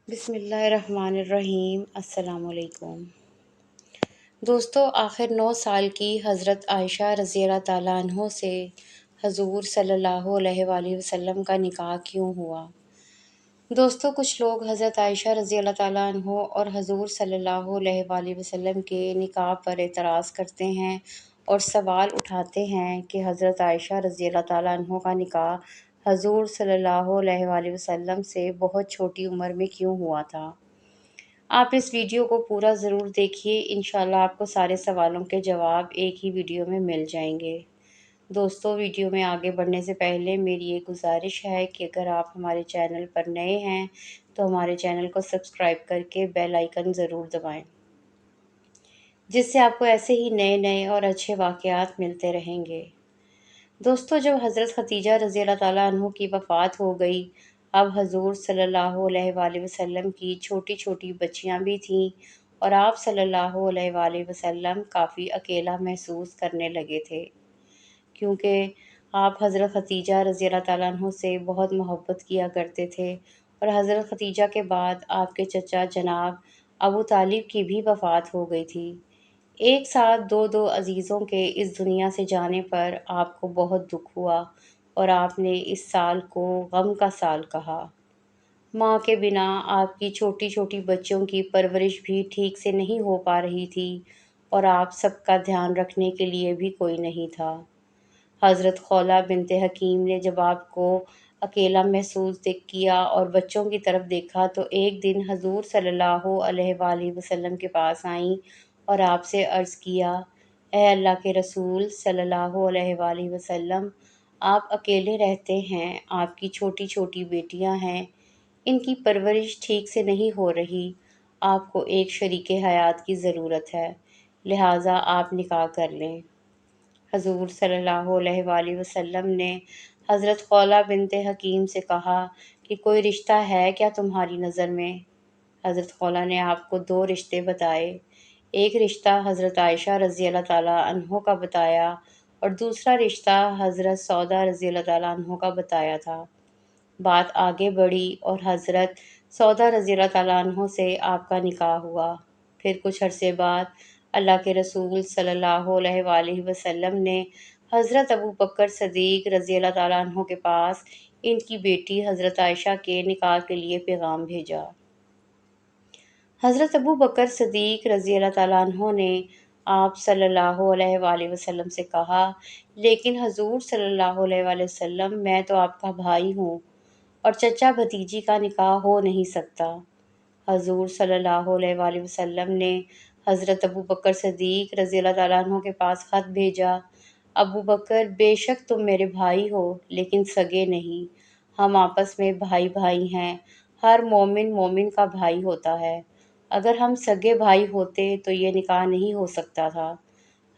بسم اللہ الرحمن الرحیم۔ السلام علیکم دوستو، آخر 9 سال کی حضرت عائشہ رضی اللہ تعالیٰ عنہ سے حضور صلی اللہ علیہ وآلہ وسلم کا نکاح کیوں ہوا؟ دوستو، کچھ لوگ حضرت عائشہ رضی اللہ تعالیٰ عنہ اور حضور صلی اللہ علیہ وآلہ وسلم کے نکاح پر اعتراض کرتے ہیں اور سوال اٹھاتے ہیں کہ حضرت عائشہ رضی اللہ تعالیٰ عنہ کا نکاح حضور صلی اللہ علیہ وآلہ وسلم سے بہت چھوٹی عمر میں کیوں ہوا تھا۔ آپ اس ویڈیو کو پورا ضرور دیکھیے، انشاءاللہ آپ کو سارے سوالوں کے جواب ایک ہی ویڈیو میں مل جائیں گے۔ دوستو، ویڈیو میں آگے بڑھنے سے پہلے میری ایک گزارش ہے کہ اگر آپ ہمارے چینل پر نئے ہیں تو ہمارے چینل کو سبسکرائب کر کے بیل آئیکن ضرور دبائیں، جس سے آپ کو ایسے ہی نئے نئے اور اچھے واقعات ملتے رہیں گے۔ دوستو، جب حضرت خدیجہ رضی اللہ تعالیٰ عنہ کی وفات ہو گئی، اب حضور صلی اللہ علیہ وآلہ وسلم کی چھوٹی چھوٹی بچیاں بھی تھیں اور آپ صلی اللہ علیہ وآلہ وسلم کافی اکیلا محسوس کرنے لگے تھے، کیونکہ آپ حضرت خدیجہ رضی اللہ تعالیٰ عنہ سے بہت محبت کیا کرتے تھے اور حضرت خدیجہ کے بعد آپ کے چچا جناب ابو طالب کی بھی وفات ہو گئی تھی۔ ایک ساتھ دو عزیزوں کے اس دنیا سے جانے پر آپ کو بہت دکھ ہوا اور آپ نے اس سال کو غم کا سال کہا۔ ماں کے بنا آپ کی چھوٹی چھوٹی بچوں کی پرورش بھی ٹھیک سے نہیں ہو پا رہی تھی اور آپ سب کا دھیان رکھنے کے لیے بھی کوئی نہیں تھا۔ حضرت خولہ بنت حکیم نے جب آپ کو اکیلا محسوس کیا اور بچوں کی طرف دیکھا تو ایک دن حضور صلی اللہ علیہ وآلہ وسلم کے پاس آئیں اور آپ سے عرض کیا، اے اللہ کے رسول صلی اللہ علیہ وآلہ وسلم، آپ اکیلے رہتے ہیں، آپ کی چھوٹی چھوٹی بیٹیاں ہیں، ان کی پرورش ٹھیک سے نہیں ہو رہی، آپ کو ایک شریک حیات کی ضرورت ہے، لہٰذا آپ نکاح کر لیں۔ حضور صلی اللہ علیہ وآلہ وسلم نے حضرت خولہ بنت حکیم سے کہا کہ کوئی رشتہ ہے کیا تمہاری نظر میں؟ حضرت خولہ نے آپ کو 2 رشتے بتائے، ایک رشتہ حضرت عائشہ رضی اللہ تعالیٰ عنہ کا بتایا اور دوسرا رشتہ حضرت سودا رضی اللہ تعالیٰ عنہ کا بتایا تھا۔ بات آگے بڑھی اور حضرت سودا رضی اللہ تعالیٰ عنہ سے آپ کا نکاح ہوا۔ پھر کچھ عرصے بعد اللہ کے رسول صلی اللہ علیہ وآلہ وسلم نے حضرت ابو بکر صدیق رضی اللہ تعالیٰ عنہ کے پاس ان کی بیٹی حضرت عائشہ کے نکاح کے لیے پیغام بھیجا۔ حضرت ابو بکر صدیق رضی اللہ تعالیٰ عنہ نے آپ صلی اللہ علیہ وآلہ وسلم سے کہا، لیکن حضور صلی اللہ علیہ وآلہ وسلم، میں تو آپ کا بھائی ہوں اور چچا بھتیجی کا نکاح ہو نہیں سکتا۔ حضور صلی اللہ علیہ وآلہ وسلم نے حضرت ابو بکر صدیق رضی اللہ تعالیٰ عنہ کے پاس خط بھیجا، ابو بکر، بے شک تم میرے بھائی ہو لیکن سگے نہیں، ہم آپس میں بھائی بھائی ہیں، ہر مومن مومن کا بھائی ہوتا ہے، اگر ہم سگے بھائی ہوتے تو یہ نکاح نہیں ہو سکتا تھا۔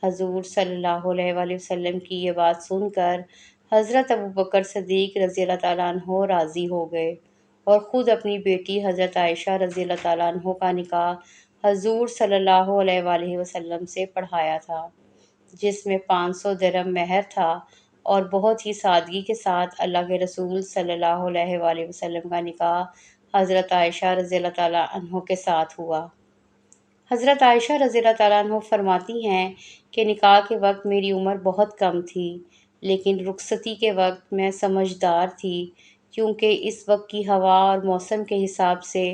حضور صلی اللہ علیہ وآلہ وسلم کی یہ بات سن کر حضرت ابو بکر صدیق رضی اللہ تعالیٰ عنہ راضی ہو گئے اور خود اپنی بیٹی حضرت عائشہ رضی اللہ تعالیٰ عنہ کا نکاح حضور صلی اللہ علیہ وآلہ وسلم سے پڑھایا تھا، جس میں 500 درہم مہر تھا اور بہت ہی سادگی کے ساتھ اللہ کے رسول صلی اللہ علیہ وآلہ وسلم کا نکاح حضرت عائشہ رضی اللہ تعالیٰ عنہ کے ساتھ ہوا۔ حضرت عائشہ رضی اللہ تعالیٰ عنہ فرماتی ہیں کہ نکاح کے وقت میری عمر بہت کم تھی، لیکن رخصتی کے وقت میں سمجھدار تھی، کیونکہ اس وقت کی ہوا اور موسم کے حساب سے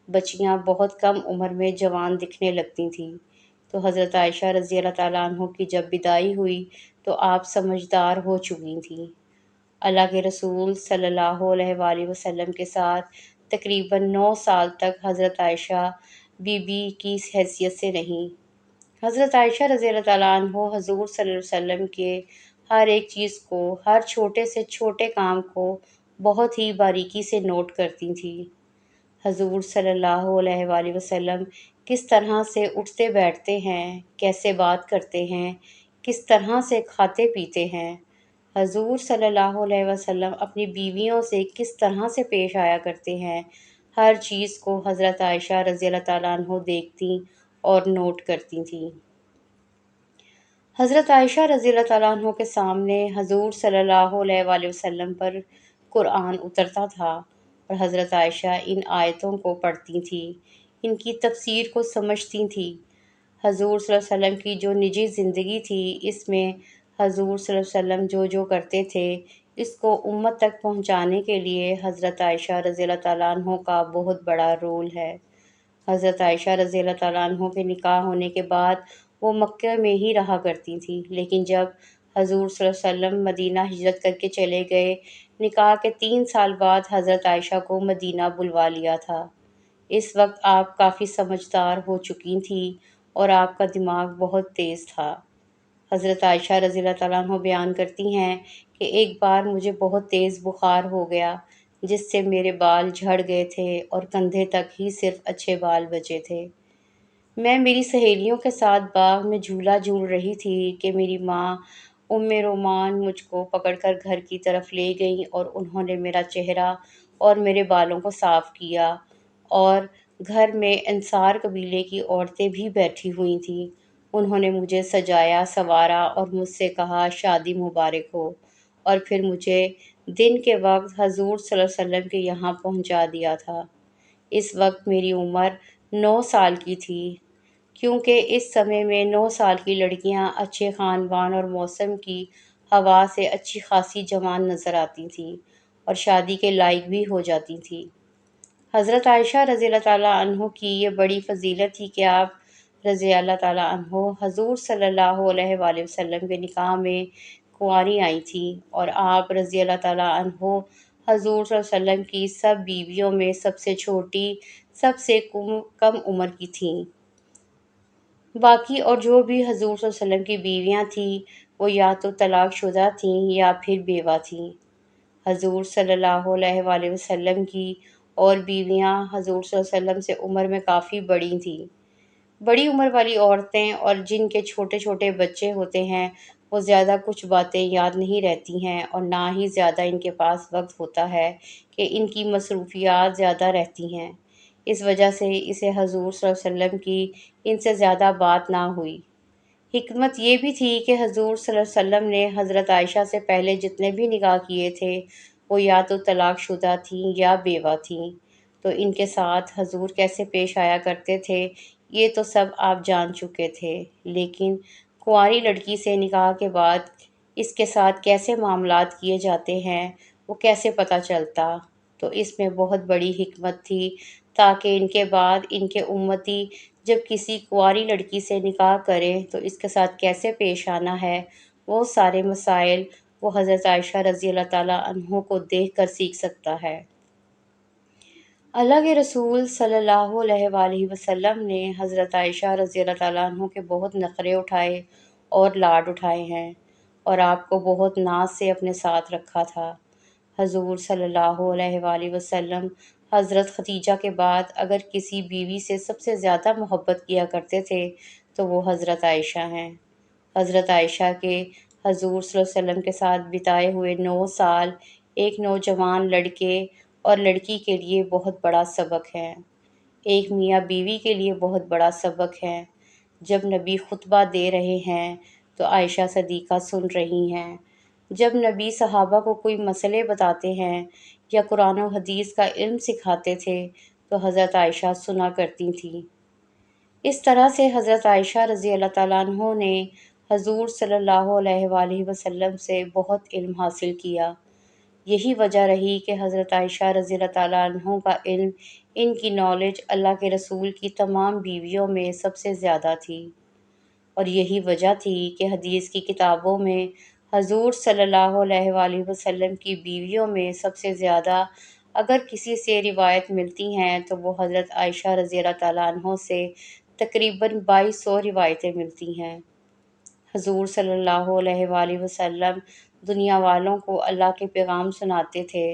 بچیاں بہت کم عمر میں جوان دکھنے لگتی تھیں، تو حضرت عائشہ رضی اللہ تعالیٰ عنہ کی جب بدائی ہوئی تو آپ سمجھدار ہو چکی تھیں۔ اللہ کے رسول صلی اللہ علیہ وآلہ وسلم کے ساتھ تقریباً 9 سال تک حضرت عائشہ بی بی کی حیثیت سے رہیں۔ حضرت عائشہ رضی اللہ تعالیٰ عنہ حضور صلی اللہ علیہ وسلم کے ہر ایک چیز کو، ہر چھوٹے سے چھوٹے کام کو بہت ہی باریکی سے نوٹ کرتی تھیں۔ حضور صلی اللہ علیہ وآلہ وسلم کس طرح سے اٹھتے بیٹھتے ہیں، کیسے بات کرتے ہیں، کس طرح سے کھاتے پیتے ہیں، حضور صلی اللہ علیہ وسلم اپنی بیویوں سے کس طرح سے پیش آیا کرتے ہیں، ہر چیز کو حضرت عائشہ رضی اللہ تعالیٰ عنہ دیکھتی اور نوٹ کرتی تھیں۔ حضرت عائشہ رضی اللہ تعالیٰ عنہ کے سامنے حضور صلی اللہ علیہ وآلہ وسلم پر قرآن اترتا تھا اور حضرت عائشہ ان آیتوں کو پڑھتی تھیں، ان کی تفسیر کو سمجھتی تھیں۔ حضور صلی اللہ علیہ وسلم کی جو نجی زندگی تھی، اس میں حضور صلی اللہ علیہ وسلم جو جو کرتے تھے، اس کو امت تک پہنچانے کے لیے حضرت عائشہ رضی اللہ تعالیٰ عنہ کا بہت بڑا رول ہے۔ حضرت عائشہ رضی اللہ تعالیٰ عنہ کے نکاح ہونے کے بعد وہ مکہ میں ہی رہا کرتی تھیں، لیکن جب حضور صلی اللہ علیہ وسلم مدینہ ہجرت کر کے چلے گئے، نکاح کے 3 سال بعد حضرت عائشہ کو مدینہ بلوا لیا تھا۔ اس وقت آپ کافی سمجھدار ہو چکی تھیں اور آپ کا دماغ بہت تیز تھا۔ حضرت عائشہ رضی اللہ تعالیٰ عنہ بیان کرتی ہیں کہ ایک بار مجھے بہت تیز بخار ہو گیا، جس سے میرے بال جھڑ گئے تھے اور کندھے تک ہی صرف اچھے بال بچے تھے۔ میں میری سہیلیوں کے ساتھ باغ میں جھولا جھول رہی تھی کہ میری ماں رومان مجھ کو پکڑ کر گھر کی طرف لے گئیں اور انہوں نے میرا چہرہ اور میرے بالوں کو صاف کیا، اور گھر میں انصار قبیلے کی عورتیں بھی بیٹھی ہوئی تھیں۔ انہوں نے مجھے سجایا سنوارا اور مجھ سے کہا شادی مبارک ہو، اور پھر مجھے دن کے وقت حضور صلی اللہ علیہ وسلم کے یہاں پہنچا دیا تھا۔ اس وقت میری عمر 9 سال کی تھی، کیونکہ اس سمے میں 9 سال کی لڑکیاں اچھے خان اور موسم کی ہوا سے اچھی خاصی جوان نظر آتی تھیں اور شادی کے لائق بھی ہو جاتی تھیں۔ حضرت عائشہ رضی اللہ تعالیٰ عنہ کی یہ بڑی فضیلت تھی کہ آپ رضی اللہ تعالیٰ عنہ حضور صلی اللہ علیہ وآلہ وسلم کے نکاح میں کنواری آئی تھیں، اور آپ رضی اللہ تعالیٰ عنہ حضور صلی اللہ علیہ وسلم کی سب بیویوں میں سب سے چھوٹی، سب سے کم عمر کی تھیں۔ باقی اور جو بھی حضور صلی اللہ علیہ وسلم کی بیویاں تھیں، وہ یا تو طلاق شدہ تھیں یا پھر بیوہ تھیں۔ حضور صلی اللہ علیہ وآلہ وسلم کی اور بیویاں حضور صلی اللہ علیہ وسلم سے عمر میں کافی بڑی تھیں۔ بڑی عمر والی عورتیں اور جن کے چھوٹے چھوٹے بچے ہوتے ہیں، وہ زیادہ کچھ باتیں یاد نہیں رہتی ہیں، اور نہ ہی زیادہ ان کے پاس وقت ہوتا ہے کہ ان کی مصروفیات زیادہ رہتی ہیں۔ اس وجہ سے اسے حضور صلی اللہ علیہ وسلم کی ان سے زیادہ بات نہ ہوئی۔ حکمت یہ بھی تھی کہ حضور صلی اللہ علیہ وسلم نے حضرت عائشہ سے پہلے جتنے بھی نکاح کیے تھے، وہ یا تو طلاق شدہ تھیں یا بیوہ تھیں، تو ان کے ساتھ حضور کیسے پیش آیا کرتے تھے، یہ تو سب آپ جان چکے تھے، لیکن کنواری لڑکی سے نکاح کے بعد اس کے ساتھ کیسے معاملات کیے جاتے ہیں، وہ کیسے پتہ چلتا؟ تو اس میں بہت بڑی حکمت تھی، تاکہ ان کے بعد ان کے امتی جب کسی کنواری لڑکی سے نکاح کریں تو اس کے ساتھ کیسے پیش آنا ہے، وہ سارے مسائل وہ حضرت عائشہ رضی اللہ تعالیٰ عنہ کو دیکھ کر سیکھ سکتا ہے۔ اللہ کے رسول صلی اللہ علیہ وآلہ وسلم نے حضرت عائشہ رضی اللہ تعالیٰ عنہ کے بہت نخرے اٹھائے اور لاڈ اٹھائے ہیں، اور آپ کو بہت ناز سے اپنے ساتھ رکھا تھا۔ حضور صلی اللہ علیہ وآلہ وسلم حضرت ختیجہ کے بعد اگر کسی بیوی سے سب سے زیادہ محبت کیا کرتے تھے تو وہ حضرت عائشہ ہیں۔ حضرت عائشہ کے حضور صلی اللہ علیہ وسلم کے ساتھ بتائے ہوئے 9 سال ایک نوجوان لڑکے اور لڑکی کے لیے بہت بڑا سبق ہے، ایک میاں بیوی کے لیے بہت بڑا سبق ہے۔ جب نبی خطبہ دے رہے ہیں تو عائشہ صدیقہ سن رہی ہیں، جب نبی صحابہ کو کوئی مسئلے بتاتے ہیں یا قرآن و حدیث کا علم سکھاتے تھے تو حضرت عائشہ سنا کرتی تھیں۔ اس طرح سے حضرت عائشہ رضی اللہ تعالیٰ عنہ نے حضور صلی اللہ علیہ وآلہ وسلم سے بہت علم حاصل کیا۔ یہی وجہ رہی کہ حضرت عائشہ رضی اللہ تعالیٰ عنہ کا علم، ان کی نالج اللہ کے رسول کی تمام بیویوں میں سب سے زیادہ تھی، اور یہی وجہ تھی کہ حدیث کی کتابوں میں حضور صلی اللہ علیہ وآلہ وسلم کی بیویوں میں سب سے زیادہ اگر کسی سے روایت ملتی ہیں تو وہ حضرت عائشہ رضی اللہ تعالیٰ عنہ سے تقریباً 2200 روایتیں ملتی ہیں۔ حضور صلی اللہ علیہ وآلہ وسلم دنیا والوں کو اللہ کے پیغام سناتے تھے۔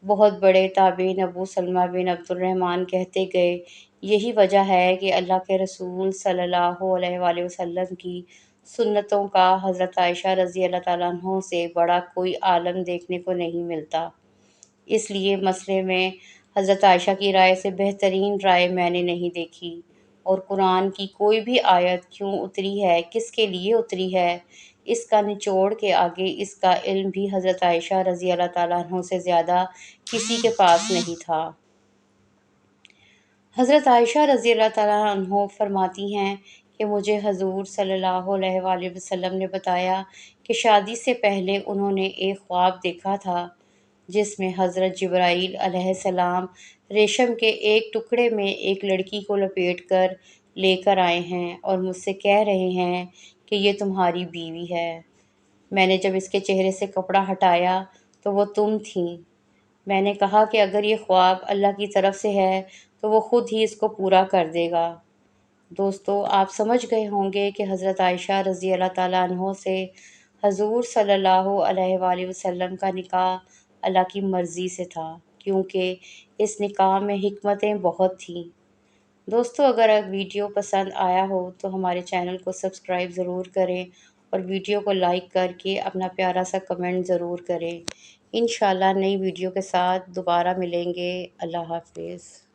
بہت بڑے تابعین ابو سلمہ بن عبد الرحمن کہتے گئے، یہی وجہ ہے کہ اللہ کے رسول صلی اللہ علیہ وآلہ وسلم کی سنتوں کا حضرت عائشہ رضی اللہ تعالیٰ عنہ سے بڑا کوئی عالم دیکھنے کو نہیں ملتا۔ اس لیے مسئلے میں حضرت عائشہ کی رائے سے بہترین رائے میں نے نہیں دیکھی، اور قرآن کی کوئی بھی آیت کیوں اتری ہے، کس کے لیے اتری ہے، اس کا نچوڑ کے آگے اس کا علم بھی حضرت عائشہ رضی اللہ تعالیٰ عنہ سے زیادہ کسی کے پاس نہیں تھا۔ حضرت عائشہ رضی اللہ تعالیٰ عنہ فرماتی ہیں کہ مجھے حضور صلی اللہ علیہ وآلہ وسلم نے بتایا کہ شادی سے پہلے انہوں نے ایک خواب دیکھا تھا جس میں حضرت جبرائیل علیہ السلام ریشم کے ایک ٹکڑے میں ایک لڑکی کو لپیٹ کر لے کر آئے ہیں اور مجھ سے کہہ رہے ہیں کہ یہ تمہاری بیوی ہے۔ میں نے جب اس کے چہرے سے کپڑا ہٹایا تو وہ تم تھیں۔ میں نے کہا کہ اگر یہ خواب اللہ کی طرف سے ہے تو وہ خود ہی اس کو پورا کر دے گا۔ دوستو، آپ سمجھ گئے ہوں گے کہ حضرت عائشہ رضی اللہ تعالیٰ عنہ سے حضور صلی اللہ علیہ وآلہ وسلم کا نکاح اللہ کی مرضی سے تھا، کیونکہ اس نکاح میں حکمتیں بہت تھیں۔ دوستو، اگر ویڈیو پسند آیا ہو تو ہمارے چینل کو سبسکرائب ضرور کریں اور ویڈیو کو لائک کر کے اپنا پیارا سا کمنٹ ضرور کریں۔ انشاءاللہ نئی ویڈیو کے ساتھ دوبارہ ملیں گے۔ اللہ حافظ۔